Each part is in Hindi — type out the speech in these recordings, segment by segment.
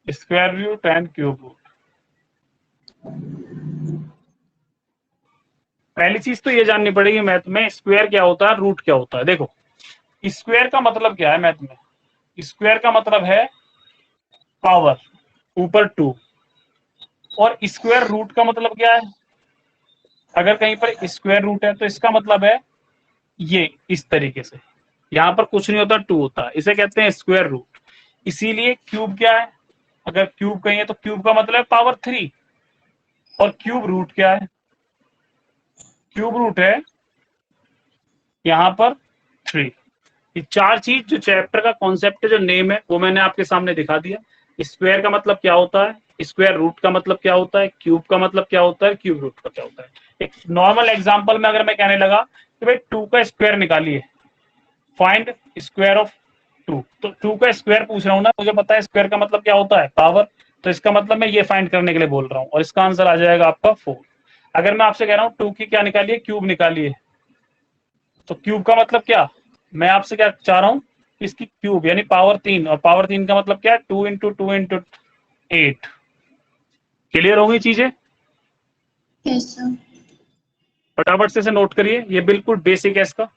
Square root and cube root. पहली चीज तो ये जाननी पड़ेगी मैथ में स्क्वायर क्या होता है, रूट क्या होता है। देखो स्क्वायर का मतलब क्या है मैथ में, स्क्वायर का मतलब है पावर ऊपर 2, और स्क्वायर रूट का मतलब क्या है, अगर कहीं पर स्क्वायर रूट है तो इसका मतलब है ये इस तरीके से, यहां पर कुछ नहीं होता 2 होता है, इसे कहते हैं स्क्वायर रूट। इसीलिए क्यूब क्या है, अगर क्यूब कहीं है तो क्यूब का मतलब है पावर 3, और क्यूब रूट क्या है, क्यूब रूट है यहां पर 3। ये चार चीज जो चैप्टर का कॉन्सेप्ट है, जो नेम है, वो मैंने आपके सामने दिखा दिया। स्क्वायर का मतलब क्या होता है, स्क्वायर रूट का मतलब क्या होता है, क्यूब का मतलब क्या होता है, क्यूब रूट का क्या होता है। एक नॉर्मल एग्जांपल में अगर मैं कहने लगा कि भाई 2 का स्क्वायर निकालिए, फाइंड स्क्वायर ऑफ 2, तो 2 का स्क्वायर पूछ रहा हूं ना, मुझे पता है स्क्वायर का मतलब क्या होता है पावर, तो इसका मतलब मैं ये फाइंड करने के लिए बोल रहा हूँ, और इसका आंसर आ जाएगा आपका 4। अगर मैं आपसे कह रहा हूँ 2 की क्या निकालिए, क्यूब निकालिए, तो क्यूब का मतलब क्या, मैं आपसे क्या चाह रहा हूं, इसकी क्यूब यानी पावर 3, और पावर 3 का मतलब क्या है 2 × 2 × 8। क्लियर होंगी चीजें, यस सर। फटाफट से इसे नोट करिए, ये बिल्कुल बेसिक है इसका।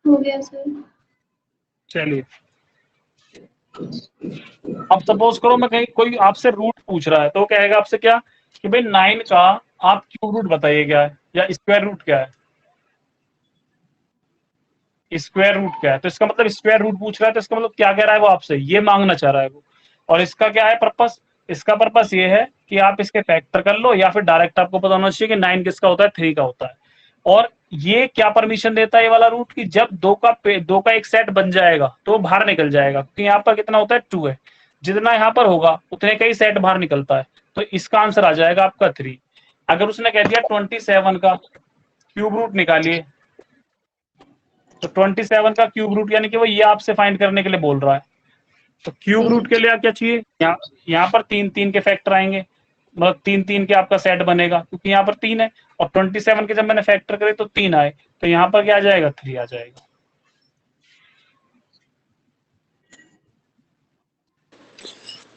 हो गया सर। चलिए अब सपोज करो मैं कहीं कोई आपसे रूट पूछ रहा है, तो वो कहेगा आपसे क्या कि भाई 9 का आप क्यूब रूट बताइए क्या है, या स्क्वायर रूट क्या है, स्क्वायर रूट क्या है, तो इसका मतलब स्क्वायर रूट पूछ रहा है, तो इसका मतलब क्या कह रहा है वो आपसे, ये मांगना चाह रहा है वो। और इसका क्या है पर्पस, इसका पर्पस ये है कि आप इसके फैक्टर कर लो, या फिर डायरेक्ट आपको पता होना चाहिए कि 9 किसका होता है, 3 का होता है। और ये क्या परमिशन देता है ये वाला रूट, कि जब दो का एक सेट बन जाएगा तो वो बाहर निकल जाएगा, क्योंकि यहाँ पर कितना होता है 2 है, जितना यहाँ पर होगा उतने का ही सेट बाहर निकलता है, तो इसका आंसर आ जाएगा आपका 3। अगर उसने कह दिया 27 का क्यूब रूट निकालिए, तो 27 का क्यूब रूट यानी कि वो ये आपसे फाइंड करने के लिए बोल रहा है। तो क्यूब रूट के लिए क्या चाहिए, यहाँ पर 3 3 के फैक्टर आएंगे, मतलब 3 3 के आपका सेट बनेगा, क्योंकि यहाँ पर 3 है, और 27 के जब मैंने फैक्टर करे तो 3 आए, तो यहाँ पर क्या आ जाएगा 3 आ जाएगा।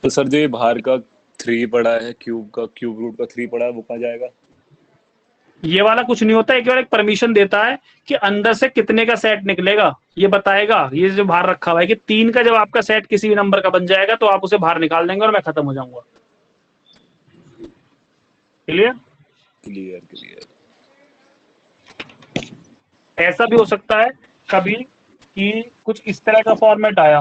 तो सर जो ये बाहर का 3 पड़ा है, क्यूब रूट का 3 पड़ा है, वो कहाँ जाएगा? ये वाला कुछ नहीं होता है, केवल एक परमिशन देता है कि अंदर से कितने का सेट निकलेगा, ये बताएगा, ये जो बाहर रखा हुआ है कि 3 का जब आपका सेट किसी भी नंबर का बन जाएगा तो आप उसे बाहर निकाल देंगे और मैं खत्म हो जाऊंगा। क्लियर? Clear clear. ऐसा भी हो सकता है कभी कि कुछ इस तरह का फॉर्मेट आया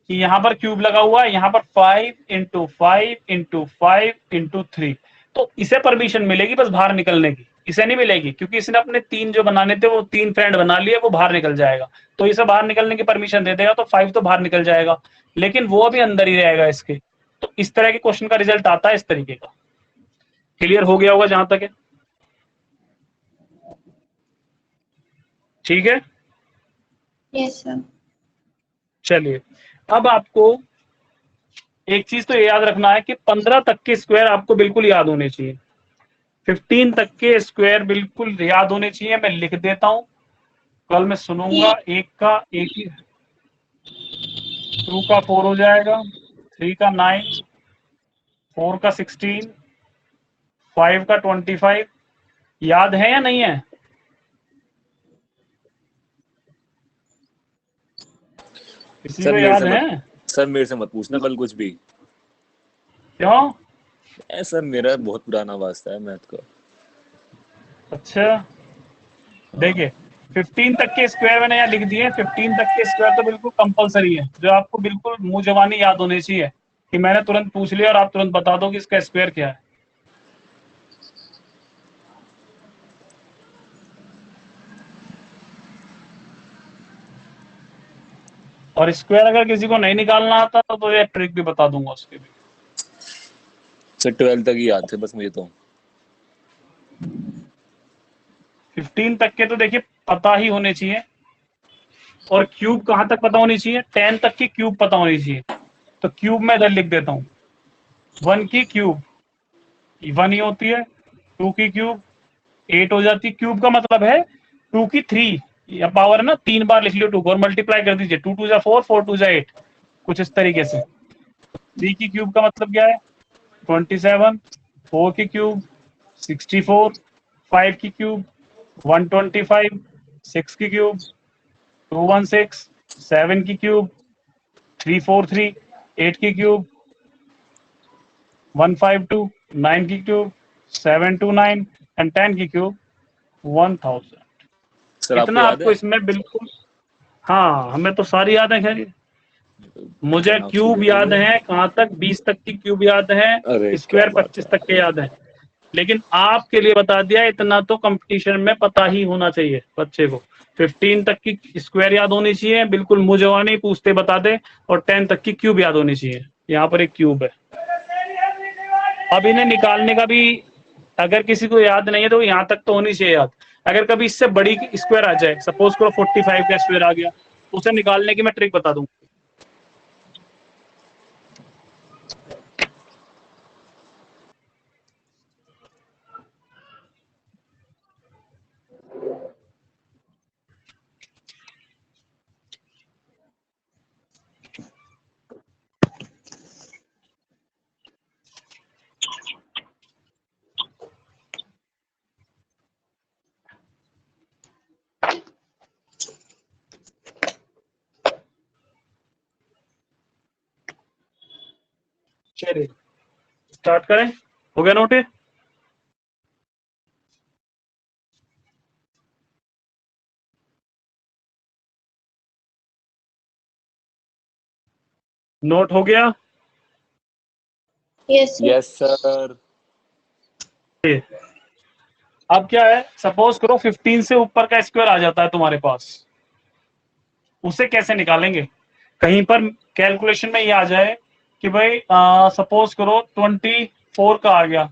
कि यहाँ पर क्यूब लगा हुआ है, यहाँ पर 5 × 5 × 5 × 3, तो इसे परमिशन मिलेगी बस बाहर निकलने की, इसे नहीं मिलेगी, क्योंकि इसने अपने 3 जो बनाने थे वो 3 फ्रेंड बना लिए, वो बाहर निकल जाएगा, तो इसे बाहर निकलने की परमिशन दे देगा, तो 5 तो बाहर निकल जाएगा, लेकिन वो अभी अंदर ही रहेगा इसके। तो इस तरह के क्वेश्चन का रिजल्ट आता है इस तरीके का। क्लियर हो गया होगा जहां तक है, ठीक है। Yes sir. चलिए अब आपको एक चीज तो ये याद रखना है कि 15 तक के स्क्वायर आपको बिल्कुल याद होने चाहिए, 15 तक के स्क्वायर बिल्कुल याद होने चाहिए। मैं लिख देता हूं, कल मैं सुनूंगा। एक का एक ही, 2 का 4 हो जाएगा, 3 का 9, 4 का 16, 5 का 25। याद है या नहीं है? किसी सर को मेरे याद से है? मत सर मेरे से मत पूछना कल कुछ भी। क्यों? सर मेरा बहुत पुराना वास्ता है मैथ का। अच्छा हाँ। देखिए, 15 तक के स्क्वायर मैंने यहाँ लिख दिए, 15 तक के स्क्वायर तो बिल्कुल कंपलसरी है, जो आपको बिल्कुल मुंह जबानी याद होनी चाहिए, कि मैंने तुरंत पूछ लिया और आप तुरंत बता दो कि इसका स्क्वायर क्या है। और स्क्वायर अगर किसी को नहीं निकालना आता तो ये ट्रिक भी बता दूंगा उसके भी। सर 12 तक ही याद थे बस मुझे तो। 15 तक के तो देखिए पता ही होने चाहिए, और क्यूब कहाँ तक पता होनी चाहिए, 10 तक की क्यूब पता होनी चाहिए। तो क्यूब मैं इधर लिख देता हूँ, 1 की क्यूब 1 ही होती है, 2 की क्यूब 8 हो जाती है। क्यूब का मतलब है 2 की 3 या पावर है ना, 3 बार लिख लियो 2 को और मल्टीप्लाई कर दीजिए, 2 2 जा 4, 4 2 जा 8, कुछ इस तरीके से। 3 की क्यूब का मतलब क्या है, 27, 4 की क्यूब 64, 5 की क्यूब 125, 6 की क्यूब 216, 7 की क्यूब 343, 8 की क्यूब 152, 9 की क्यूब 729 एंड 10 की क्यूब 1000। सर आपको इतना याद आपको है? इसमें बिल्कुल, हाँ हमें तो सारी याद है खैर। मुझे आपसे क्यूब बेटर याद है। है कहाँ तक, 20 तक की क्यूब याद है, अरे क्या स्क्वायर बात 25 है। तक के याद है। लेकिन आपके लिए बता दिया, इतना तो कंपटीशन में पता ही होना चाहिए बच्चे को। 15 तक की स्क्वायर याद होनी चाहिए, बिल्कुल मुंह जवा नहीं पूछते बता दे, और 10 तक की क्यूब याद होनी चाहिए। यहाँ पर एक क्यूब है। अब इन्हें निकालने का भी अगर किसी को याद नहीं है तो यहाँ तक तो होनी चाहिए याद। अगर कभी इससे बड़ी स्क्वायर आ जाए, सपोज करो 45 का स्क्वायर आ गया, उसे निकालने की मैं ट्रिक बता दूं। चलिए स्टार्ट करें, हो गया नोट? नोट हो गया? Yes sir. Yes sir. अब क्या है, सपोज करो 15 से ऊपर का स्क्वायर आ जाता है तुम्हारे पास, उसे कैसे निकालेंगे? कहीं पर कैलकुलेशन में ये आ जाए कि भाई सपोज करो 24 का आ गया,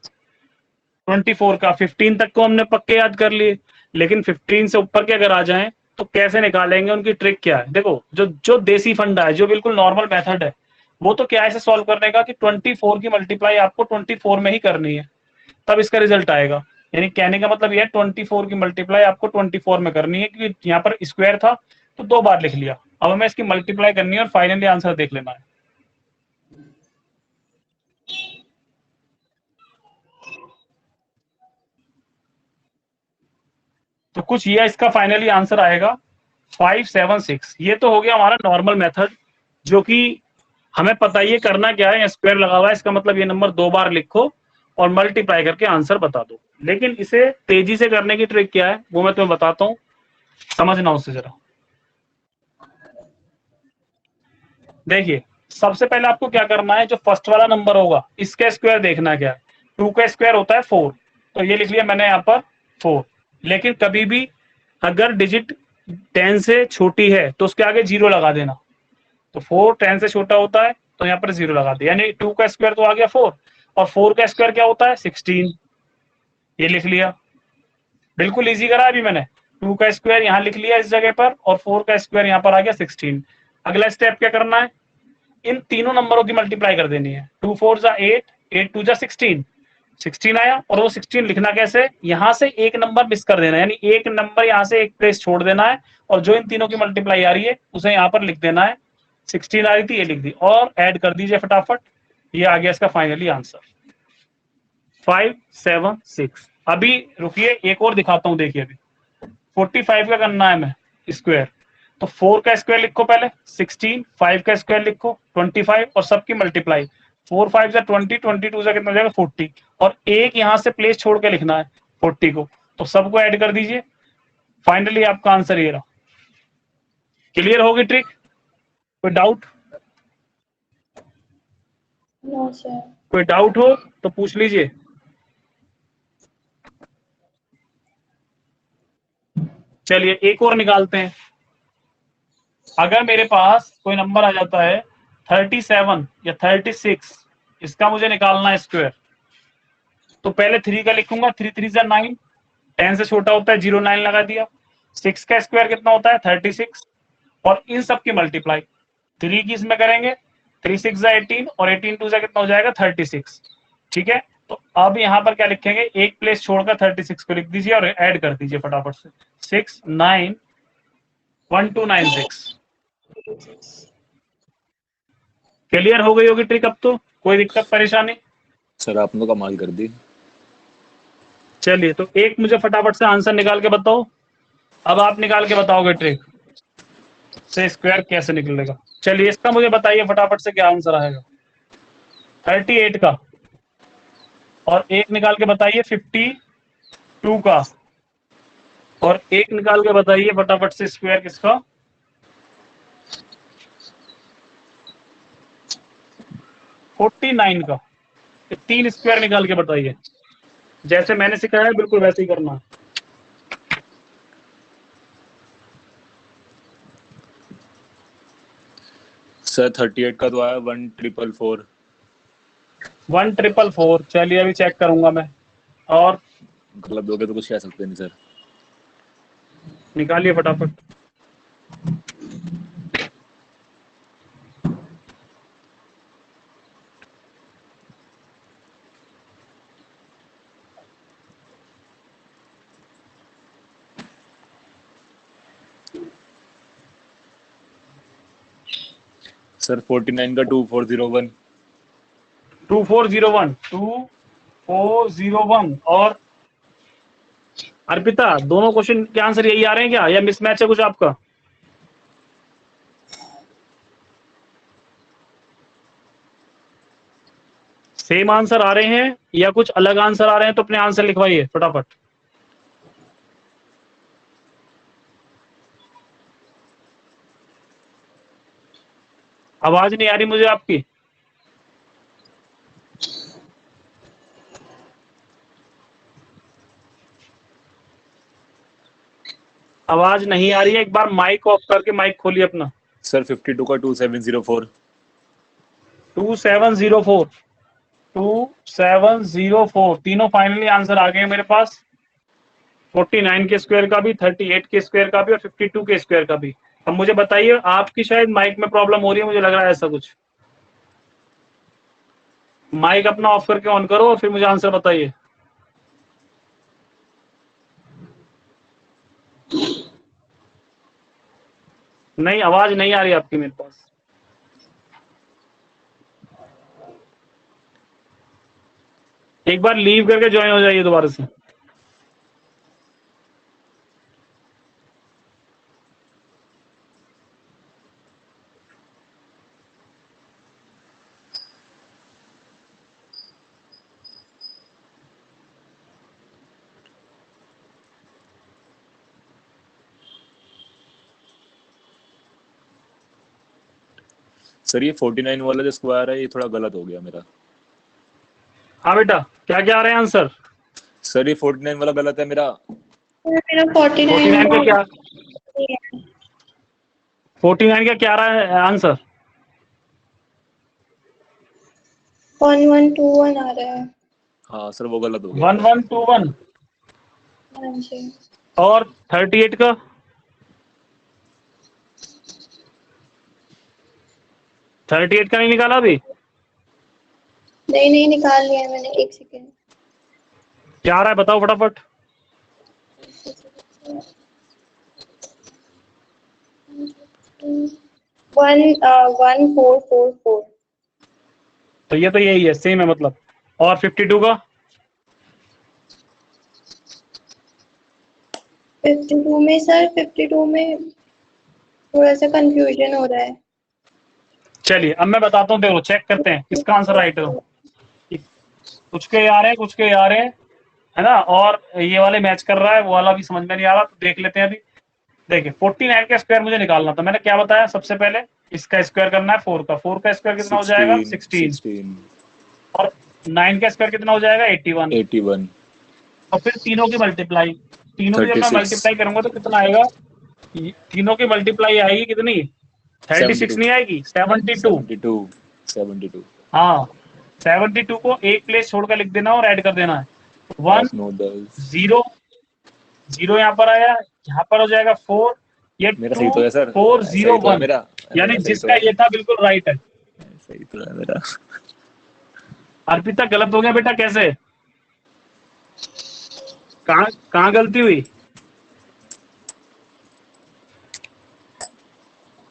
24 का 15 तक को हमने पक्के याद कर लिए, लेकिन 15 से ऊपर के अगर आ जाएं तो कैसे निकालेंगे, उनकी ट्रिक क्या है? देखो जो जो देसी फंडा है, जो बिल्कुल नॉर्मल मेथड है, वो तो क्या है इसे सॉल्व करने का कि 24 की मल्टीप्लाई आपको 24 में ही करनी है, तब इसका रिजल्ट आएगा। यानी कहने का मतलब यह है 24 की मल्टीप्लाई आपको 24 में करनी है, क्योंकि यहाँ पर स्क्वायर था तो 2 बार लिख लिया, अब हमें इसकी मल्टीप्लाई करनी है और फाइनली आंसर देख लेना है। तो कुछ ये इसका फाइनली आंसर आएगा 576। ये तो हो गया हमारा नॉर्मल मेथड, जो कि हमें पता ही है करना क्या है, स्क्वायर लगा हुआ है, इसका मतलब ये नंबर 2 बार लिखो और मल्टीप्लाई करके आंसर बता दो। लेकिन इसे तेजी से करने की ट्रिक क्या है वो मैं तुम्हें बताता हूँ, समझना उससे जरा। देखिए सबसे पहले आपको क्या करना है, जो फर्स्ट वाला नंबर होगा इसका स्क्वायर देखना है क्या है। 2 का स्क्वायर होता है 4, तो ये लिख लिया मैंने यहाँ पर 4। लेकिन कभी भी अगर डिजिट 10 से छोटी है तो उसके आगे 0 लगा देना। तो 4 10 से छोटा होता है तो यहाँ पर 0 लगा दिया, यानी 2 का स्क्वायर तो आ गया 4, और 4 का स्क्वायर क्या होता है 16, ये लिख लिया। बिल्कुल इजी करा अभी मैंने, 2 का स्क्वायर यहाँ लिख लिया इस जगह पर, और 4 का स्क्वायर यहाँ पर आ गया 16। अगला स्टेप क्या करना है, इन तीनों नंबरों की मल्टीप्लाई कर देनी है। 2 4 जा 8, 8 2 जा 16, 16 आया, और वो 16 लिखना कैसे, यहां से एक नंबर मिस कर देना है, यानी एक नंबर यहां से एक प्लेस छोड़ देना है, और जो इन तीनों की मल्टीप्लाई आ रही है उसे यहाँ पर लिख देना है। 16 आ रही थी, ये लिख दी, और ऐड कर दीजिए फटाफट, ये आ गया इसका फाइनली आंसर 576। अभी रुकिए एक और दिखाता हूं, देखिए अभी 45 का करना है मैं स्क्वायर, तो 4 का स्क्वायर लिखो पहले 16, 5 का स्क्वायर लिखो 25, और सबकी मल्टीप्लाई 4 5 जा 20, 22 जा कितना हो जाएगा 40, और एक यहां से प्लेस छोड़ के लिखना है 40 को, तो सबको ऐड कर दीजिए, फाइनली आपका आंसर ये रहा। क्लियर होगी ट्रिक? कोई डाउट? No sir. कोई डाउट हो तो पूछ लीजिए। चलिए एक और निकालते हैं। अगर मेरे पास कोई नंबर आ जाता है 37 या 36, इसका मुझे निकालना है स्क्वायर, तो पहले 3 का लिखूंगा, 3 3 जा 9, 10 से छोटा होता है 0, 9 लगा दिया। 6 का स्क्वायर कितना होता है 36, और इन सब की मल्टीप्लाई 3 की इसमें करेंगे, 3 6 जा 18 और 18 2 जा कितना हो जाएगा 36। ठीक है, तो अब यहाँ पर क्या लिखेंगे, एक प्लेस छोड़कर 36 को लिख दीजिए और ऐड कर दीजिए फटाफट से, 6 9 1 2 9 6। क्लियर हो गई होगी ट्रिक अब तो, कोई दिक्कत परेशानी? सर आपने तो कमाल कर दी। चलिए, तो एक मुझे फटाफट से आंसर निकाल के बताओ। अब आप निकाल के बताओगे ट्रिक से स्क्वायर कैसे निकलेगा। चलिए, इसका मुझे बताइए फटाफट से क्या आंसर आएगा 38 का, और एक निकाल के बताइए 52 का, और एक निकाल के बताइए फटाफट से स्क्वायर किसका 49 का। 3 स्क्वायर निकाल के बताइए, जैसे मैंने सिखाया है बिल्कुल वैसे ही करना है। सर 38 का तो आया 1444। 1444, चलिए अभी चेक करूंगा मैं, और गलत दोगे तो कुछ कह सकते नहीं सर। निकालिए फटाफट। सर 49 का 2401। 2401, 2401। और अर्पिता, दोनों क्वेश्चन के आंसर यही आ रहे हैं क्या, या मिसमैच है कुछ आपका? सेम आंसर आ रहे हैं या कुछ अलग आंसर आ रहे हैं, तो अपने आंसर लिखवाइए फटाफट। आवाज नहीं आ रही मुझे आपकी। आवाज नहीं आ रही है, एक बार माइक ऑफ करके माइक खोलिए अपना। सर 52 का 2704। 2704, 2704, तीनों फाइनली आंसर आ गए मेरे पास। 49 के स्क्वायर का भी, 38 के स्क्वायर का भी, और 52 के स्क्वायर का भी। अब मुझे बताइए, आपकी शायद माइक में प्रॉब्लम हो रही है, मुझे लग रहा है ऐसा कुछ। माइक अपना ऑफ करके ऑन करो और फिर मुझे आंसर बताइए। नहीं, आवाज नहीं आ रही आपकी मेरे पास। एक बार लीव करके ज्वाइन हो जाइए दोबारा से। सर ये 49 वाला जो स्क्वायर है ये थोड़ा गलत हो गया मेरा। हाँ बेटा, क्या क्या आ रहे हैं आंसर? सर ये 49 वाला गलत है मेरा। मेरा 49 का 49 क्या, 49 का क्या आ रहा है आंसर? 1121 आ रहा है। हाँ सर वो गलत हो गया। 1121। हाँ जी। और 38 का? 38 का नहीं निकाला अभी? नहीं नहीं, निकाल लिया मैंने, एक सेकेंड। क्या आ रहा है बताओ फटाफट। 1444। तो ये तो यही है, सेम है मतलब। और 52 का? 52 में सर, 52 में थोड़ा सा कंफ्यूजन हो रहा है। चलिए अब मैं बताता हूँ, देखो चेक करते हैं किसका आंसर राइट है। कुछ के आ रहे हैं, कुछ के आ रहे हैं, है ना, और ये वाले मैच कर रहा है, वो वाला भी समझ में नहीं आ रहा, तो देख लेते हैं अभी। देखिए 49 का स्क्वायर मुझे निकालना था, मैंने क्या बताया सबसे पहले, इसका स्क्वायर करना है 4 का। 4 का स्क्वायर कितना हो जाएगा 16, और 9 का स्क्वायर कितना हो जाएगा 81, और फिर तीनों की मल्टीप्लाई, तीनों की जब मैं 36। मल्टीप्लाई करूंगा तो कितना आएगा, तीनों की मल्टीप्लाई आएगी कितनी 36 नहीं आएगी, 72। 72 72 हाँ, 72 को एक प्लेस छोड़कर लिख देना और ऐड कर देना है। 1 8 9 10 0 0 यहाँ पर आया, यहाँ पर हो जाएगा 4, ये मेरा 2 सही तो है सर, 4 0 सही तो है 1, मेरा यानी मेरा सही तो जिसका है, ये था बिल्कुल राइट है। सही तो है मेरा। अर्पिता गलत हो गया बेटा, कैसे, कहाँ कहाँ गलती हुई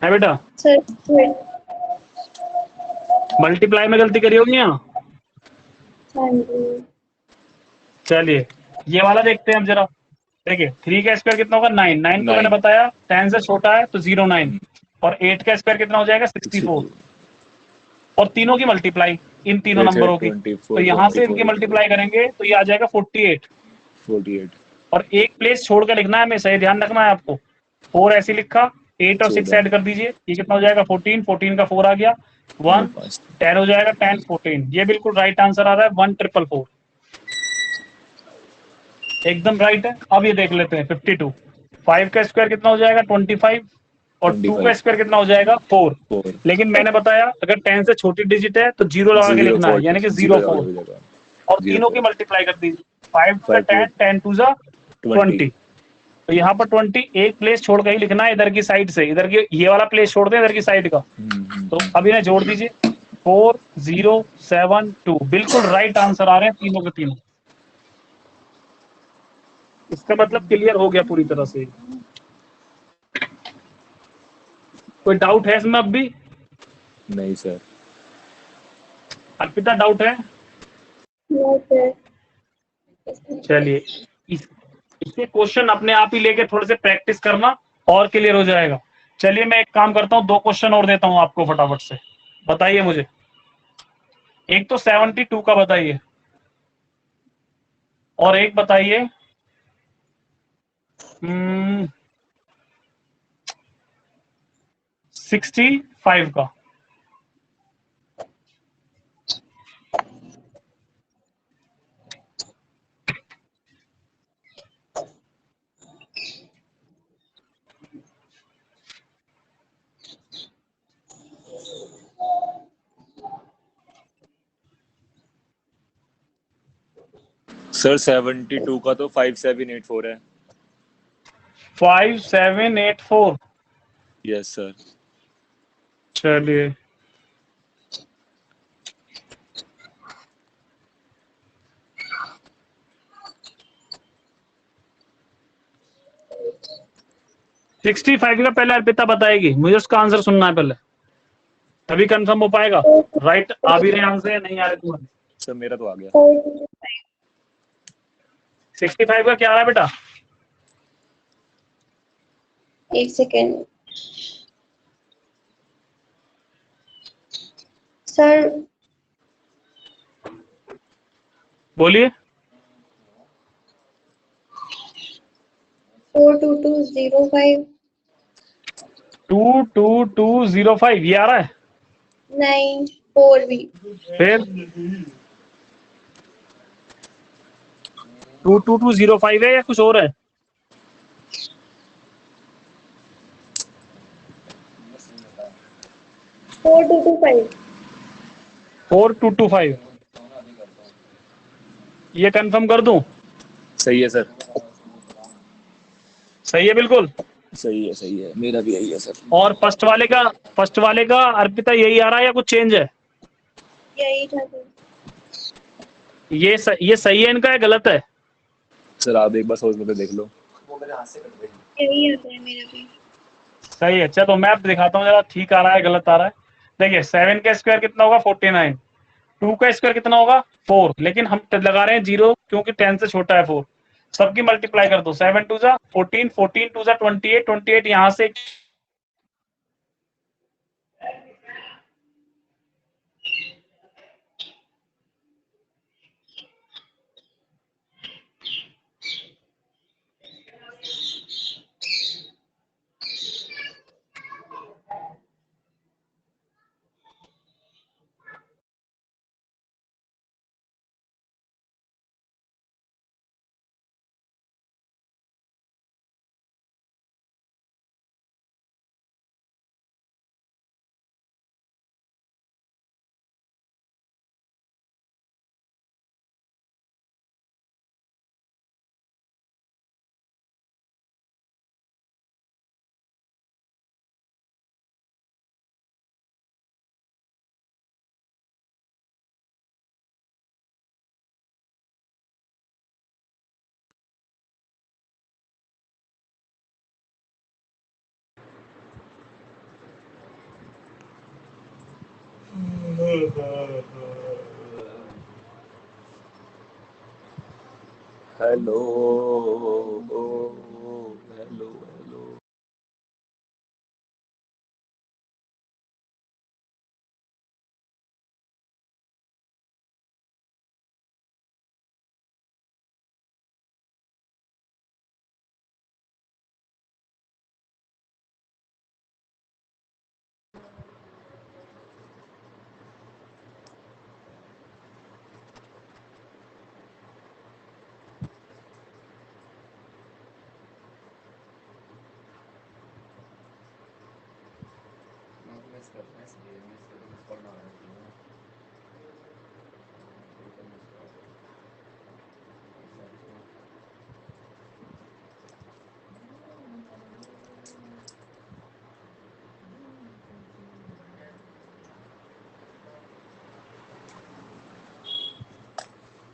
है बेटा? सर wait, मल्टीप्लाई में गलती करी होगी यहाँ। हाँ जी चलिए ये वाला देखते हैं हम जरा। देखिए 3 का स्क्वायर कितना होगा, 9, 9 को मैंने 9 बताया 10 से छोटा है तो 0 9, और 8 का स्क्वायर कितना हो जाएगा 64, 64 और तीनों की मल्टीप्लाई इन तीनों फिर नंबरों की, 24 तो यहाँ से 24 इनकी मल्टीप्लाई करेंगे तो ये आ जाएगा 48, 48 और एक प्लेस छोड़कर लिखना है हमेशा, ये ध्यान रखना है आपको। 4 ऐसे लिखा, 8 और 6 14 ऐड कर दीजिए, ये कितना हो जाएगा 14, 14 का 4 आ गया, 1 5 10 हो जाएगा, 10 14, ये बिल्कुल राइट आंसर आ रहा है 1444, एकदम राइट है। अब ये देख लेते हैं 52, 5 का स्क्वायर कितना हो जाएगा 25, और 2 का 25 स्क्वायर कितना हो जाएगा 4, 4 लेकिन मैंने बताया अगर 10 से छोटी डिजिट है तो जीरो लगा के 0 लिखना है, 4 यानी कि 0 0 हो 4, जाएगा, और 0 तीनों की 4 मल्टीप्लाई कर दीजिए, 5 का 5 10, 10 टू जा 20 20, तो यहाँ पर 20 एक प्लेस छोड़ के ही लिखना है, इधर की साइड से, इधर की ये वाला प्लेस छोड़ दें इधर की साइड का। तो अब इन्हें जोड़ दीजिए, 4 0 7 2, बिल्कुल राइट आंसर आ रहे हैं तीनों के तीनों। इसका मतलब क्लियर हो गया पूरी तरह से। कोई डाउट है इसमें अब भी? नहीं सर। अर्पिता डाउट है? नो सर चलिए इसके क्वेश्चन अपने आप ही लेके थोड़े से प्रैक्टिस करना और क्लियर हो जाएगा। चलिए मैं एक काम करता हूँ, 2 क्वेश्चन और देता हूँ आपको फटाफट से, बताइए मुझे। एक तो 72 का बताइए, और एक बताइए 65 का। सर 72 का तो 5784 है। 5784, यस सर। चलिए सिक्सटी फाइव का पहले अर्पिता बताएगी, मुझे उसका आंसर सुनना है पहले, तभी कंफर्म हो पाएगा। राइट आ भी रहे आंसर या नहीं आ रहे तुम्हारे? सर मेरा तो आ गया। 65 का क्या आ रहा है बेटा? एक सेकेंड सर, बोलिए। 42205 22205 ये आ रहा है, 94 भी फिर 22205 है या कुछ और है? 4225 4225, ये कंफर्म कर दूं? सही है सर। सही है बिल्कुल। सही है, मेरा भी यही है सर। और फर्स्ट वाले का अर्पिता यही आ रहा है या कुछ चेंज है? यही था सर। ये सही है इनका या गलत है? सर आप एक बार सोच में तो देख लो। यही आता है मेरा भी। सही है, चलो मैं दिखाता हूँ जरा, ठीक आ रहा है गलत आ रहा है। देखिए 7 का स्क्वायर कितना होगा 49, 2 का स्क्वायर कितना होगा 4, लेकिन हम लगा रहे हैं 0 क्योंकि 10 से छोटा है 4। सबकी मल्टीप्लाई कर दो, 7 टू जा 14, 14 टू जा 28, 28 यहाँ से हेलो हेलो हेलो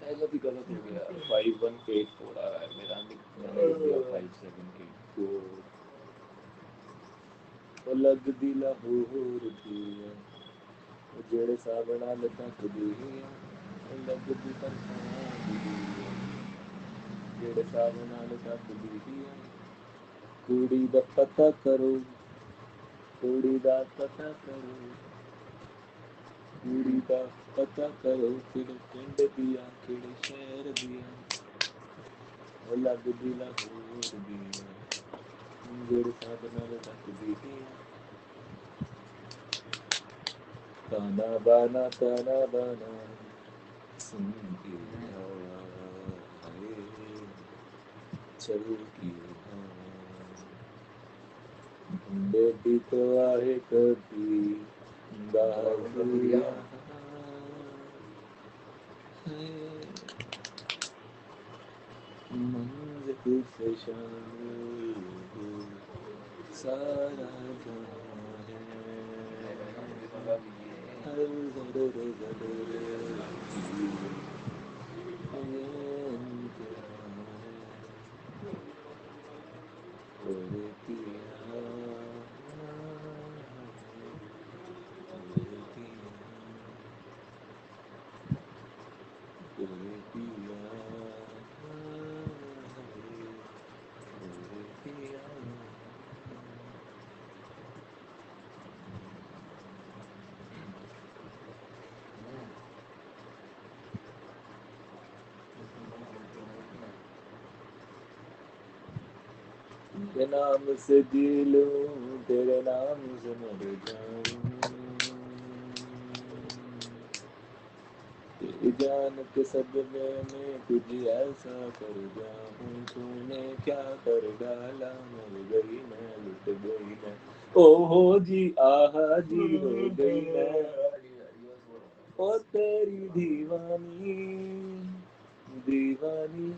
पहला भी गलत हो गया 5184 आ रहा है मेरा मैंने लिख दिया 578 अलग दिला होर दिया जेड़े साबण नाल तक दिया अलग दिला जेड़े साबण नाल तक दिया कुड़ी दा पता करो कुड़ी दा पता करो कुड़ी दा पता करो किड़े पिंड दिया किड़े शहर दिया अलग दिला होर दिया जेड़े साबण नाल तक दिया ताना बाना सुन के हवा चल की बेटी तो आए कभी बाहरिया मंजिल से शामिल सारा जहां है हर जरे तेरे नाम से जी लूं तेरे नाम से मर जाऊं तेरी जान के सदमे में तुझे ऐसा कर जाऊं तूने क्या कर डाला मर गई मैं लुट गई मैं ओ हो जी आहा जी हो गई मैं ओ तेरी दीवानी दीवानी